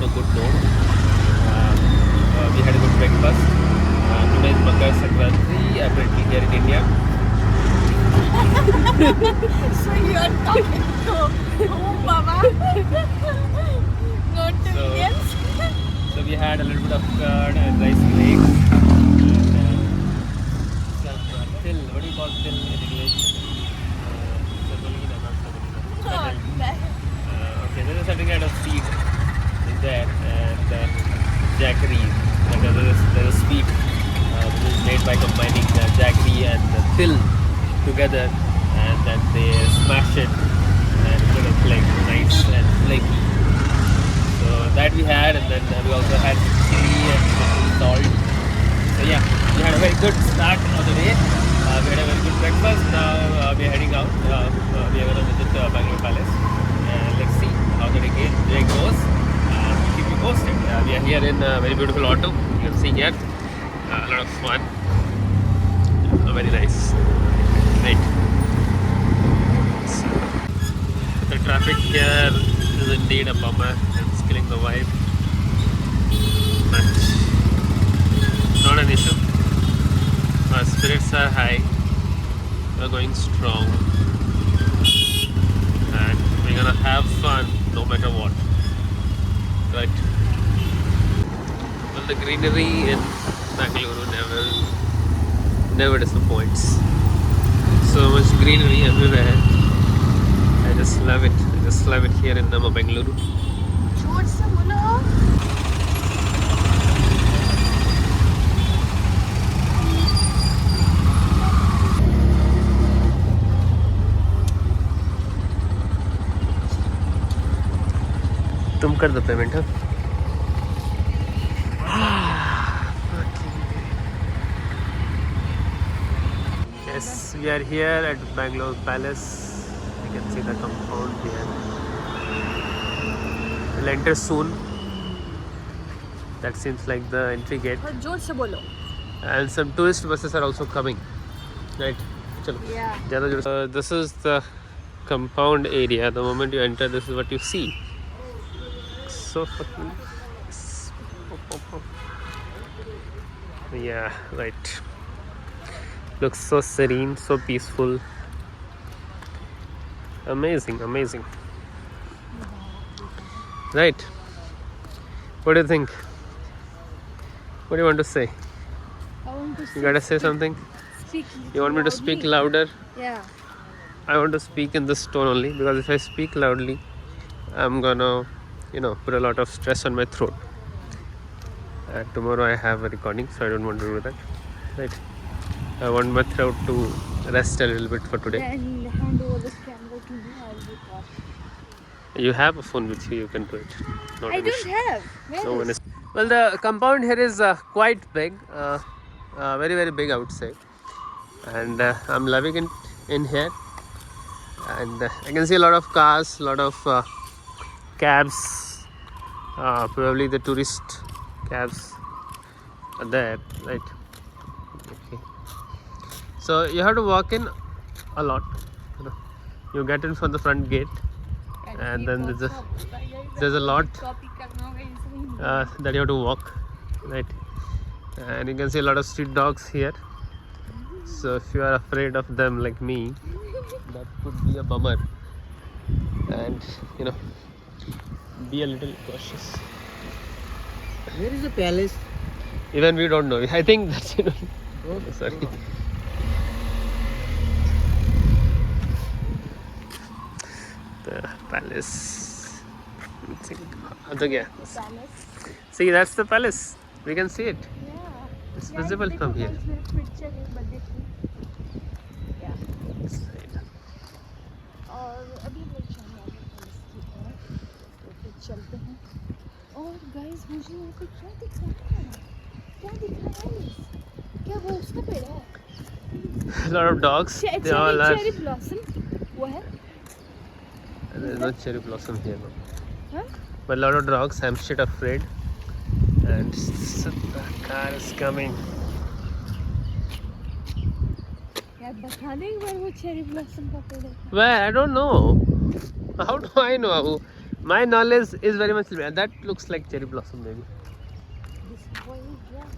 on a good note. We had a good breakfast. Today is Makar Sankranti, apparently here in India. So you are talking to whom, Baba? Not to Indians? So we had a little bit of curd and rice flakes. And some till. What do you call till in English? Semolina, not semolina. Okay, there is certain kind of seed in there, and jaggery. There is sweet which is made by combining jaggery and till together, and then they smash it and it looks like nice and flaky. So that we had, and then we also had chili and salt. So yeah, we had a very good start of the day. We had a very good breakfast. Now we are heading out. We are going to visit Bangalore Palace. Let's see how the day goes. We'll keep you posted. We are here in a very beautiful auto. You can see here. A lot of fun. Very nice. Great. So, the traffic here is indeed a bummer. It's killing the vibe. But not an issue. Our spirits are high. We're going strong. And we're gonna have fun no matter what. Right? Well, the greenery in Bangalore never disappoints. So much greenery everywhere. I just love it. I just love it here in Bangalore. जोर से बोलो. तुम कर दो payment. Yes, we are here at Bangalore Palace. You can see the compound here. We'll enter soon. That seems like the entry gate. और जोर से बोलो. And some tourist buses are also coming. Right? Chalo. Yeah. This is the compound area. The moment you enter, this is what you see. So fucking. Yeah, right. Looks so serene, so peaceful. Amazing, amazing. Right. What do you think? What do you want to say? I want to You gotta say something? speak. You want me to speak louder? Yeah. I want to speak in this tone only, because if I speak loudly, I'm gonna, put a lot of stress on my throat. Tomorrow I have a recording, so I don't want to do that. Right. I want my throat to rest a little bit for today. Then hand over this camera to me. I'll record. You have a phone with you, you can do it. Not I an don't issue. have. Where No is- one is. Well, the compound here is quite big, very very big, I would say, and I'm loving it in here. And I can see a lot of cars, a lot of cabs, probably the tourist cabs are there, right? Okay. So you have to walk in a lot. You get in from the front gate, and then there's a lot that you have to walk, right? And you can see a lot of street dogs here. So if you are afraid of them like me, that could be a bummer. And be a little cautious. Where is the palace? Even we don't know. I think that's Oh, sorry. The palace. Palace. See, that's the palace. We can see it. Yeah. It's visible from here. Picture है birthday की. Yeah. This side. और अभी लोग जाने वाले हैं palace की तरफ. तो फिर चलते हैं. और guys मुझे यहाँ पे क्या दिख रहा है? क्या दिख रहा है? क्या वो उसका पेड़ है? A lot of dogs. They all are. Cherry blossom. वो है? There's no cherry blossom here, no. Huh? But a lot of dogs. I'm shit afraid. And the car is coming. यार बता दे एक बार वो cherry blossom का पेड़ है. Well, I don't know. How do I know My knowledge is very much limited. That looks like cherry blossom maybe. This boy is just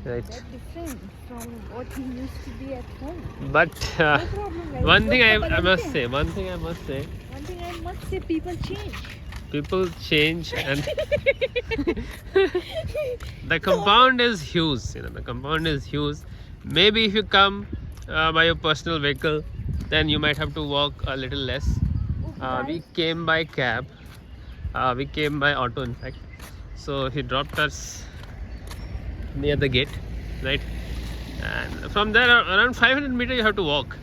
Right. that different from what he used to be at home. But No problem, guys. one thing Jokes I apart must anything. say, one thing I must say, One thing I must say, people change. people change and the compound is huge. You know, the compound is huge. Maybe if you come by your personal vehicle, then you might have to walk a little less. We came by cab. We came by auto, in fact. So he dropped us near the gate, right? And from there, around 500 meters, you have to walk.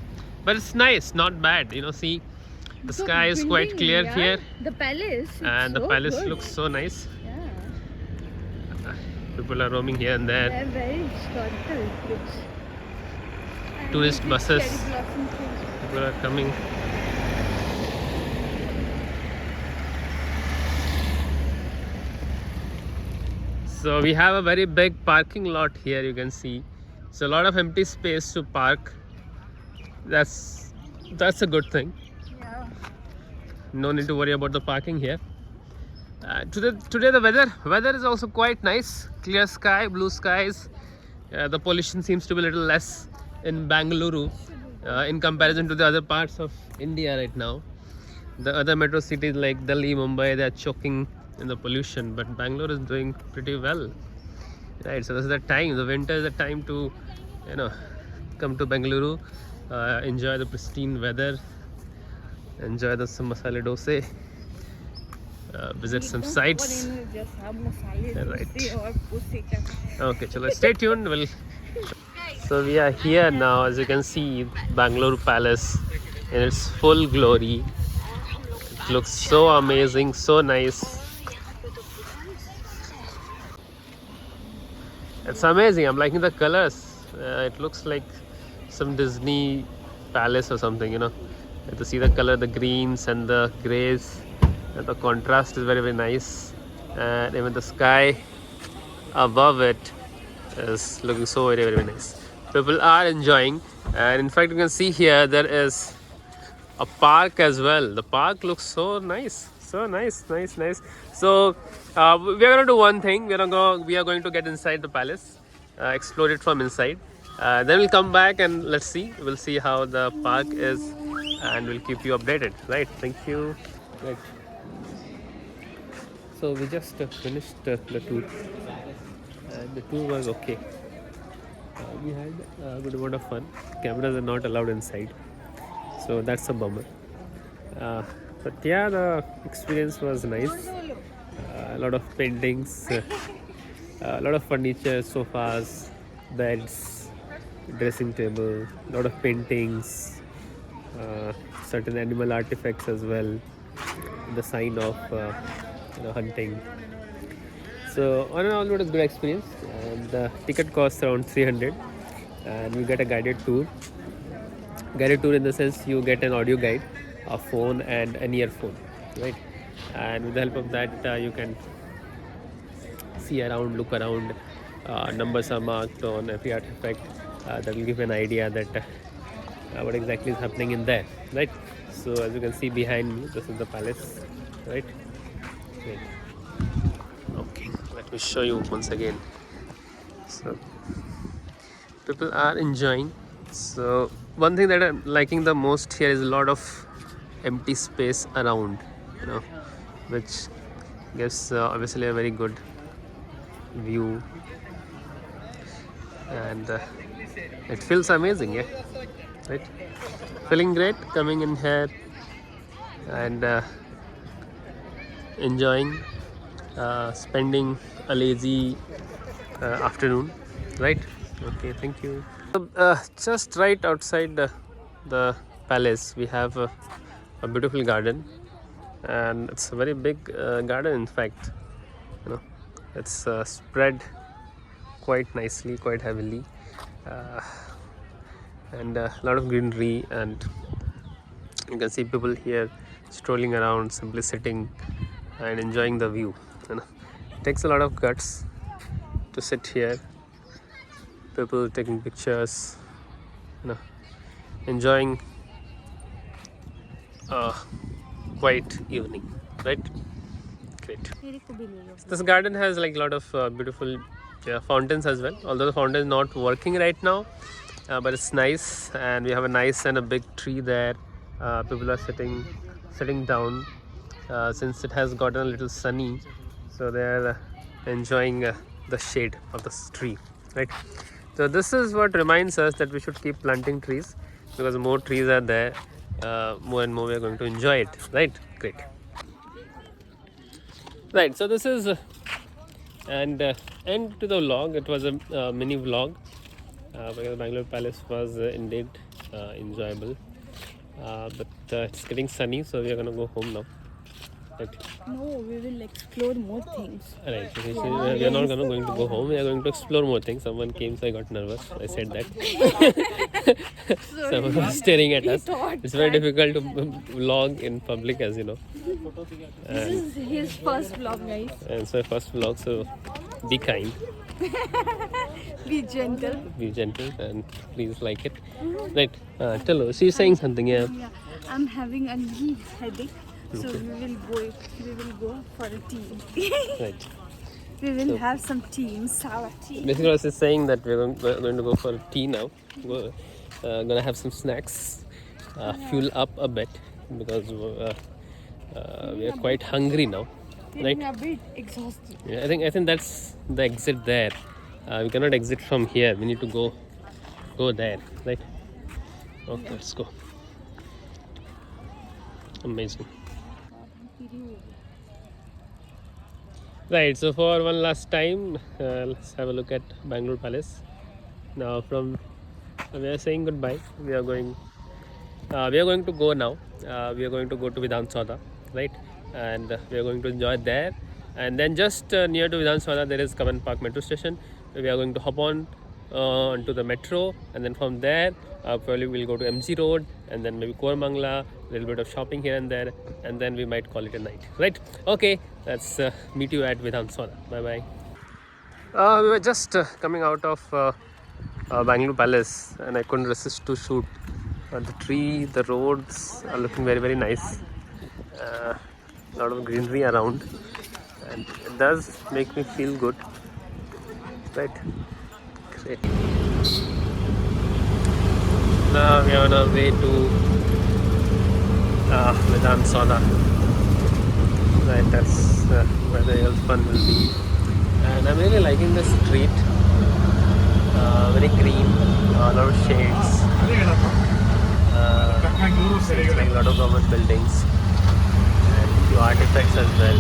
But it's nice, not bad. You know, see, the sky is quite building, clear yeah, here, The palace. it's and the so palace good. looks so nice. Yeah, People are roaming here and there. they're very historical. It looks. And Tourist this buses. cherry blossom trees. People are coming. So we have a very big parking lot here, you can see. So a lot of empty space to park. That's a good thing. Yeah. No need to worry about the parking here. Today the weather is also quite nice. Clear sky, blue skies. The pollution seems to be a little less in Bangalore in comparison to the other parts of India right now. The other metro cities like Delhi, Mumbai, they are choking in the pollution, but Bangalore is doing pretty well. Right, so this is the time. The winter is the time to, you know, come to Bengaluru, enjoy the pristine weather, enjoy the some masala dosa, visit some sites. Right. Okay, chalo, stay tuned. So we are here now, as you can see, Bangalore Palace in its full glory. It looks so amazing, so nice. It's amazing. I'm liking the colors. It looks like some Disney palace or something, you know. You have to see the color, the greens and the grays. And the contrast is very, very nice. And even the sky above it is looking so very, very nice. People are enjoying. And in fact, you can see here there is a park as well. The park looks so nice. So nice. So we are going to do one thing. We are going to get inside the palace, explore it from inside. Then we'll come back and let's see. We'll see how the park is, and we'll keep you updated. Right? Thank you. Right. So we just finished the tour, and the tour was okay. We had a good amount of fun. Cameras are not allowed inside, so that's a bummer. But yeah, the experience was nice. A lot of paintings, a lot of furniture, sofas, beds, dressing table, a lot of paintings, certain animal artifacts as well, the sign of hunting. So on and all, it was a good experience, and the ticket costs around 300, and you get a guided tour. Guided tour in the sense you get an audio guide, a phone and an earphone, right? And with the help of that, you can see around, look around. Numbers are marked on every artifact. That will give an idea that what exactly is happening in there, right? So as you can see behind me, this is the palace, right? Okay, let me show you once again. So people are enjoying. So one thing that I'm liking the most here is a lot of empty space around, you know, which gives obviously a very good view, and it feels amazing, yeah, right? Feeling great coming in here and enjoying, spending a lazy afternoon, right? Okay, thank you. Just right outside the palace, we have a beautiful garden, and it's a very big garden. In fact, you know, it's spread quite nicely, quite heavily, and a lot of greenery, and you can see people here strolling around, simply sitting and enjoying the view. You know, it takes a lot of guts to sit here. People taking pictures, you know, enjoying a quiet evening. right? Great. मेरे को भी ले लो. This garden has like a lot of beautiful fountains as well. Although the fountain is not working right now, but it's nice, and we have a nice and a big tree there. People are sitting down since it has gotten a little sunny, so they are enjoying the shade of this tree, right? So this is what reminds us that we should keep planting trees, because more trees are there, more and more we are going to enjoy it, right? Great. Right, so this is end to the vlog. It was a mini vlog because Bangalore Palace was indeed enjoyable, but it's getting sunny, so we are gonna go home now. Right. No, we will explore more things. Right. So we are not going to go home. We are going to explore more things. Someone came, so I got nervous. I said that. Someone was staring at us. It's very difficult to vlog in public, as you know. This is his first vlog, guys. And so first vlog, so be kind, Be gentle. be gentle, and please like it. Right. Tell her. She's saying something. Yeah. Yeah, I'm having a knee headache, so we will go for a tea. Right. We will So- have some tea, sour tea. Basically, I was just saying that we're going to go for tea now. Gonna have some snacks, fuel up a bit, because we are quite hungry now, right? Feeling a bit exhausted. Yeah, I think that's the exit there. We cannot exit from here. We need to go there, right? Okay, let's go. Amazing. Right, so for one last time, let's have a look at Bangalore Palace. Now we are saying goodbye. We are going to go now. We are going to go to Vidhan Sauda, right? And we are going to enjoy there. And then just near to Vidhan Sauda, there is Kavan Park metro station. We are going to hop on onto the metro, and then from there probably we'll go to MG Road, and then maybe Koramangala, a little bit of shopping here and there, and then we might call it a night, right? Okay, let's meet you at Vidhan Sauda. Bye bye. We were just coming out of Bangalore Palace, and I couldn't resist to shoot. The tree, the roads are looking very, very nice. A lot of greenery around, and it does make me feel good, right? Great. Now we are on our way to Vidhan Sauda. Right, that's where the real fun will be. And I'm really liking this street. Very green, a lot of shades. It's like a lot of government buildings and a few artifacts as well.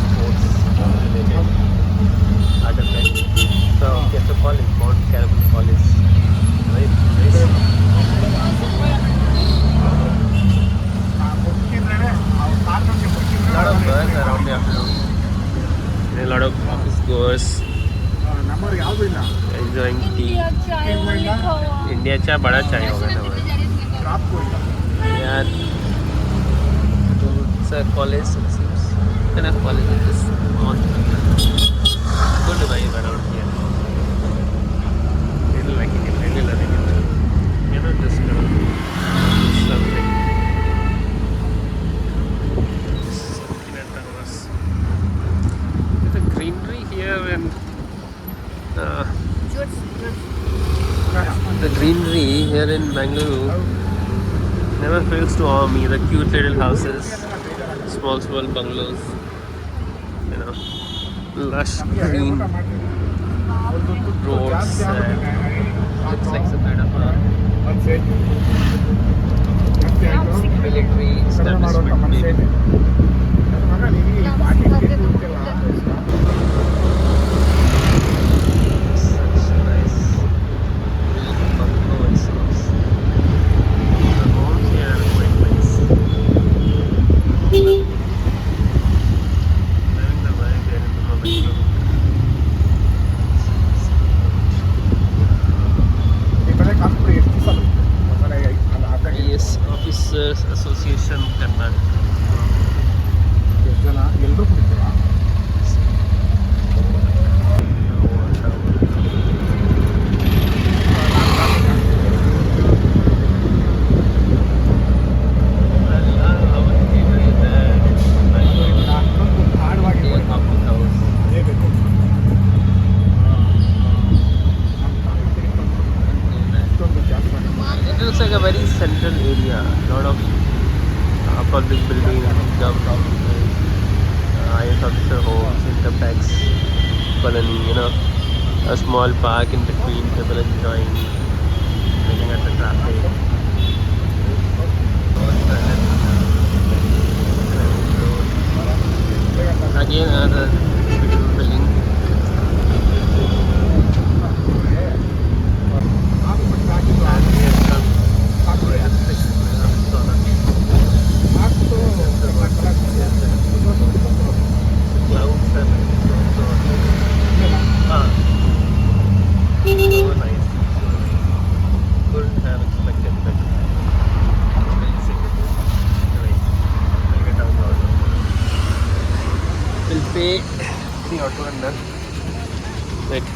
Sports related artifacts. So it's a college, Mount Carmel College. Right, nice. A lot of buzz around the afternoon. And a lot of office goers enjoying tea. India चा बड़ा चाय होगा ना भाई. Yeah, it's a college, it seems. Enough college it is on. Good vibe around here. Really liking it, really loving it. You know, just something. Something at us. There's a greenery here, and the greenery here in Bangalore never fails to awe me. The cute little houses, small bungalows, you know, lush green roads, and looks like some kind of a military establishment maybe. Such a nice bungalow, it seems. The homes here are quite nice. Living the vibe here in the moment. Yes, Officers Association Karnataka. call this building? IS officer homes, income tax colony. You know, a small park in between, people enjoying, looking at the traffic. Again, another beautiful building. And we have some clouds and so nice. Couldn't have expected that. Amazing. Anyway, we'll get down the auto. We'll pay the auto and then right.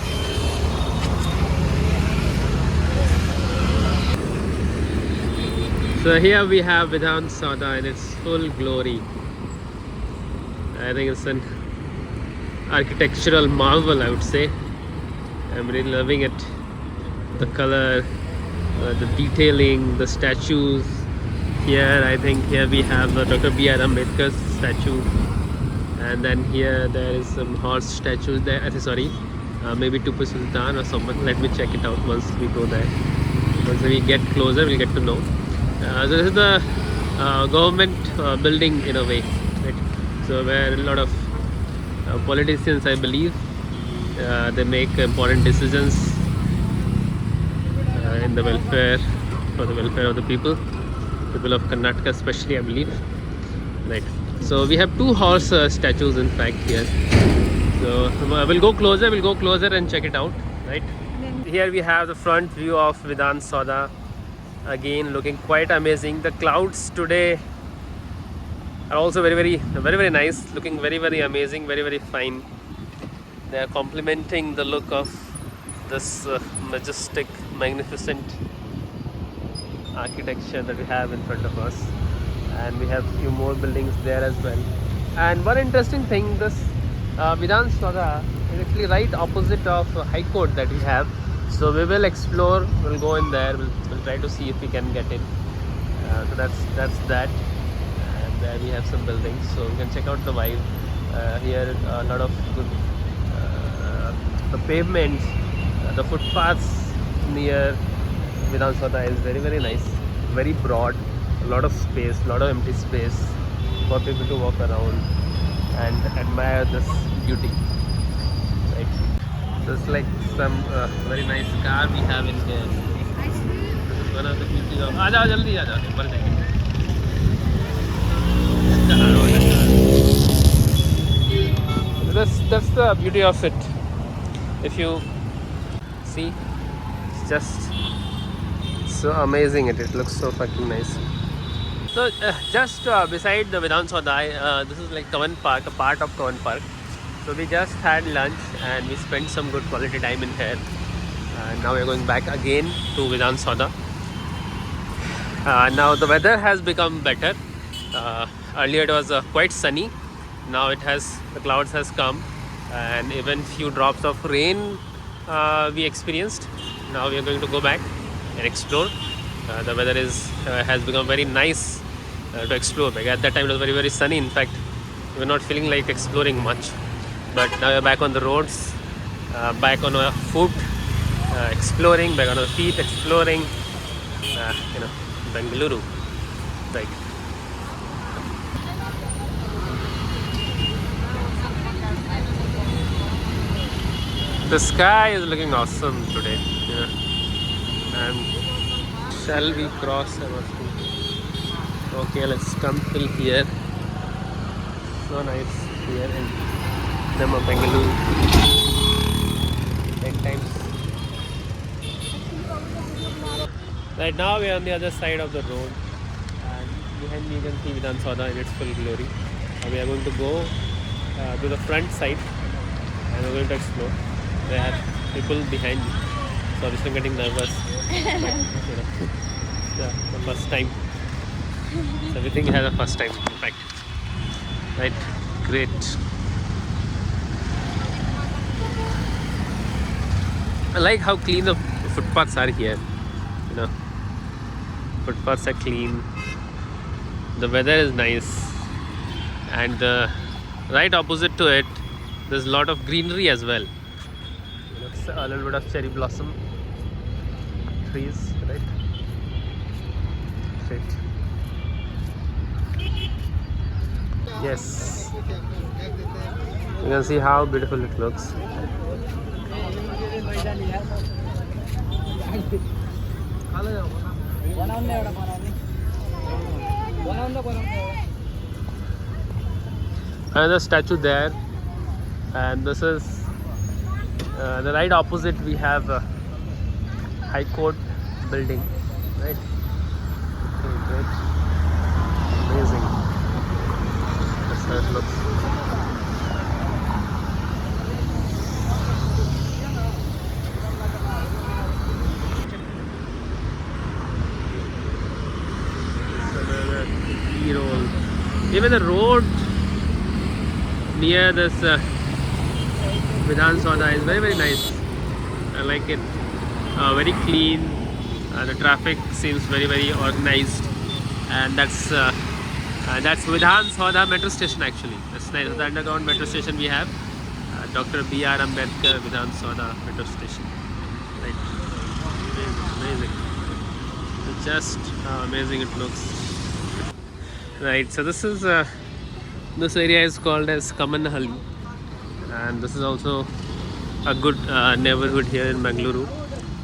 So here we have Vidhan Sada in its full glory. I think it's an architectural marvel, I would say. I'm really loving it. The color, the detailing, the statues. Here, I think here we have Dr. B.R. Ambedkar's statue. And then here there is some horse statues there. Sorry, maybe Tipu Sultan or someone. Let me check it out once we go there. Once we get closer, we'll get to know. So this is the government building in a way, right? So where a lot of politicians, I believe, they make important decisions in the welfare, for the welfare of the people of Karnataka especially, I believe, right? So we have two horse statues in fact here. So we'll go closer and check it out, right? Here we have the front view of Vidhan Sada. Again, looking quite amazing. The clouds today are also very nice, looking very amazing, very fine. They are complementing the look of this majestic, magnificent architecture that we have in front of us. And we have few more buildings there as well. And one interesting thing, this Vidhan Sada is actually right opposite of High Court that we have. So we will explore, we'll go in there, we'll try to see if we can get in. So that's that. And there we have some buildings, so we can check out the vibe. Here a lot of good, the pavements, the footpaths near Vidhan Sada is very nice, very broad, a lot of space, a lot of empty space for people to walk around and admire this beauty. Right. So it's like some very nice car we have in here. This is one of the beauties of. Aaja, jaldi aaja, ऊपर जाएंगे. That's the beauty of it. If you see, it's just so amazing. It looks so fucking nice. So just beside the Vidhan Sada, this is like Kavan Park, a part of Kavan Park. So we just had lunch and we spent some good quality time in here. Now we're going back again to Vidhan Sada. Now the weather has become better. Earlier it was quite sunny. Now the clouds has come and even few drops of rain we experienced. Now we are going to go back and explore. The weather has become very nice to explore. Like at that time it was very sunny. In fact, we were not feeling like exploring much. But now we're back on the roads, back on our foot, exploring, back on our feet, exploring, Bengaluru. Right. The sky is looking awesome today. And shall we cross? Okay, let's come till here. So nice here in Bengaluru. 10 times. Right now we are on the other side of the road, and behind me you can see Vidhan Sada in its full glory. We are going to go to the front side and we're going to explore. There are people behind me, so obviously I'm getting nervous. But, the first time. So everything has a first time, in fact. Right, great. I like how clean the footpaths are here. Footpaths are clean. The weather is nice, and right opposite to it, there's a lot of greenery as well. Looks a little bit of cherry blossom trees, right? Great. Yes, you can see how beautiful it looks. Another statue there, and this is the right opposite. We have a High Court building, right? Okay, great, amazing. That's how it looks. Another tea roll. Even the road near this Vidhan Soda is very nice. I like it. Very clean. The traffic seems very organized, and that's Vidhan Soda metro station actually. That's nice. The underground metro station we have. Dr. B.R. Ambedkar Vidhan Soda metro station. Right. Amazing. It's just how amazing it looks. Right. So this is this area is called as Kamanhalli, and this is also a good neighborhood here in Bengaluru.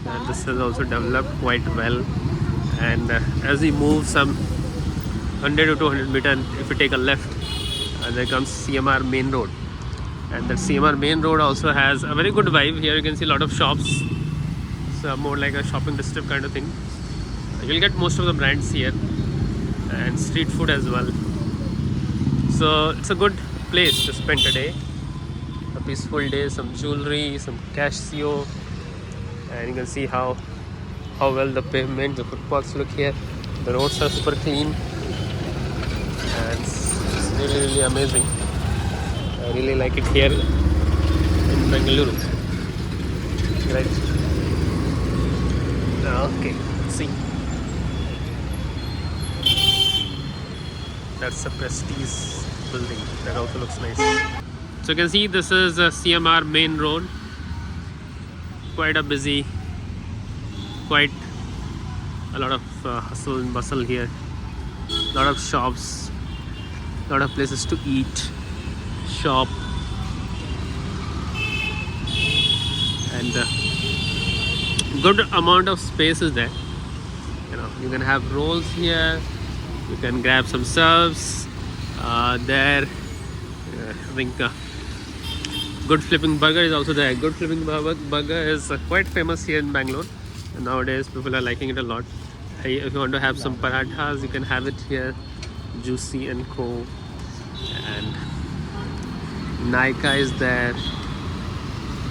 And this has also developed quite well. And as we move some 100 to 200 meters, if we take a left, there comes CMR Main Road. And that CMR Main Road also has a very good vibe. Here you can see a lot of shops. So more like a shopping district kind of thing. You'll get most of the brands here, and street food as well. So it's a good place to spend a day, a peaceful day, some jewelry, some Casio, and you can see how well the pavement, the footpaths look here. The roads are super clean, and it's really amazing. I really like it here in Bengaluru. Right. Okay, let's see. That's a Prestige building. That also looks nice. So you can see this is CMR Main Road. Quite a busy, quite a lot of hustle and bustle here. A lot of shops, a lot of places to eat, shop, and good amount of space is there. You can have rolls here. You can grab some serves there. I think Good Flipping Burger is also there. Good Flipping Burger is quite famous here in Bangalore, and nowadays people are liking it a lot. If you want to have some parathas, you can have it here. Juicy and Co. And Nika is there.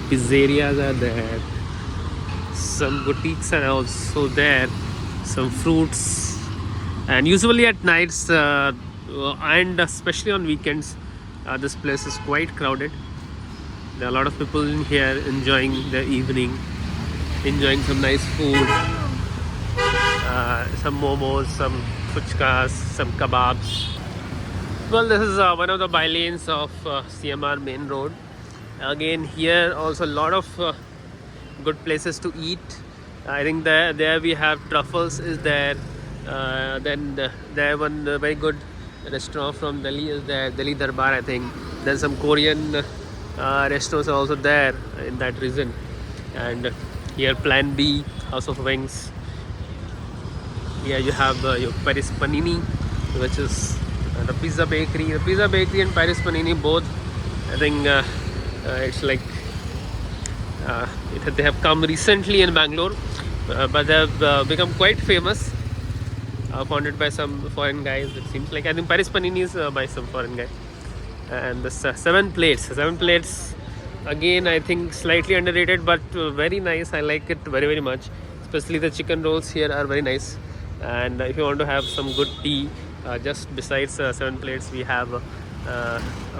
Pizzerias are there. Some boutiques are also there. Some fruits. And usually at nights and especially on weekends, this place is quite crowded. There are a lot of people in here enjoying their evening, enjoying some nice food, some momos, some fuchkas, some kebabs. Well, this is one of the bylanes of CMR Main Road. Again, here also a lot of good places to eat. I think there we have truffles is there. Then there one very good restaurant from Delhi is there, Delhi Darbar I think. Then some Korean restaurants are also there in that region. And here Plan B, House of Wings. Here you have your Paris Panini, which is the pizza bakery. The pizza bakery and Paris Panini both, I think it's like they have come recently in Bangalore, but they have become quite famous. Founded by some foreign guys, it seems like. I think Paris Panini is by some foreign guy. And the 7 plates again, I think slightly underrated, but very nice. I like it very much. Especially the chicken rolls here are very nice. And if you want to have some good tea, just besides 7 plates, we have a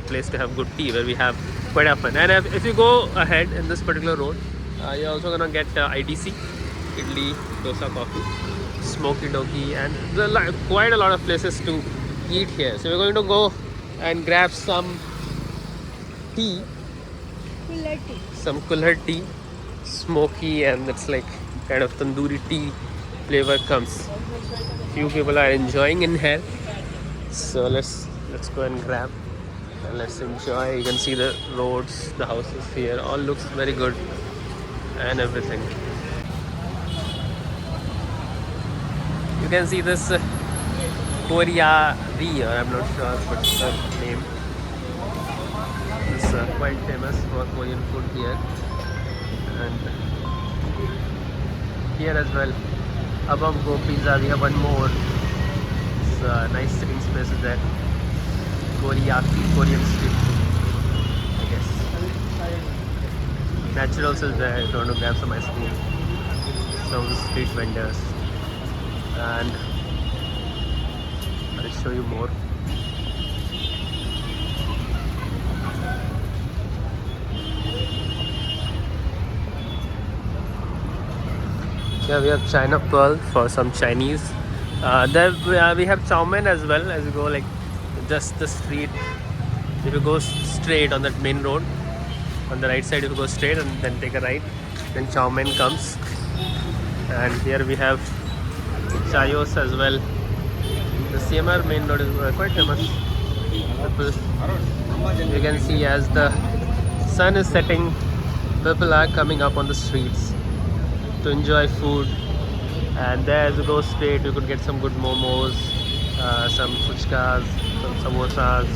place to have good tea where we have quite often. And if you go ahead in this particular road, you're also gonna get IDC, Idli, Dosa, Coffee, Smoky Doki, and quite a lot of places to eat here. So we're going to go and grab some tea, Kulati. some kulhar tea, smoky, and it's like kind of tandoori tea flavor comes. Few people are enjoying in here, so let's go and grab and let's enjoy. You can see the roads, the houses here, all looks very good and everything. You can see this Koreari, or I'm not sure what's the name. It's quite famous for Korean food here, and here as well. Above Go Pizza, we have one more. It's a nice sitting space is there. Koreaki, Korean street food, I guess. Naturals is there if you want to grab some ice cream. Some of the street vendors. And I'll show you more. Yeah, we have China Pearl for some Chinese. There we have chow mein as well. As you go like just the street, if you go straight on that main road, on the right side if you go straight and then take a right, then chow mein comes. And here we have Chayos as well. The CMR main road is quite famous. You can see as the sun is setting, people are coming up on the streets to enjoy food. And there as you go straight, you could get some good momos, some fuchkas, some samosas,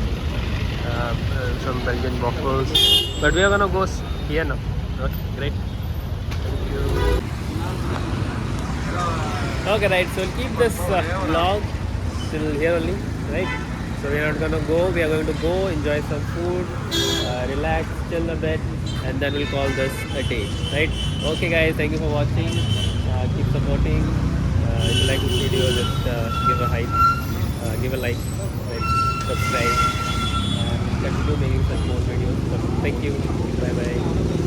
some Belgian waffles. But we are gonna go here now. Okay, great. Thank you. Okay, right. So we'll keep this vlog till here only, right? So we are not gonna go. We are going to go enjoy some food, relax, chill a bit, and then we'll call this a day, right? Okay, guys. Thank you for watching. Keep supporting. If you like this video, just give a hype, give a like, right? Subscribe, and continue making such more videos. So thank you. Bye bye.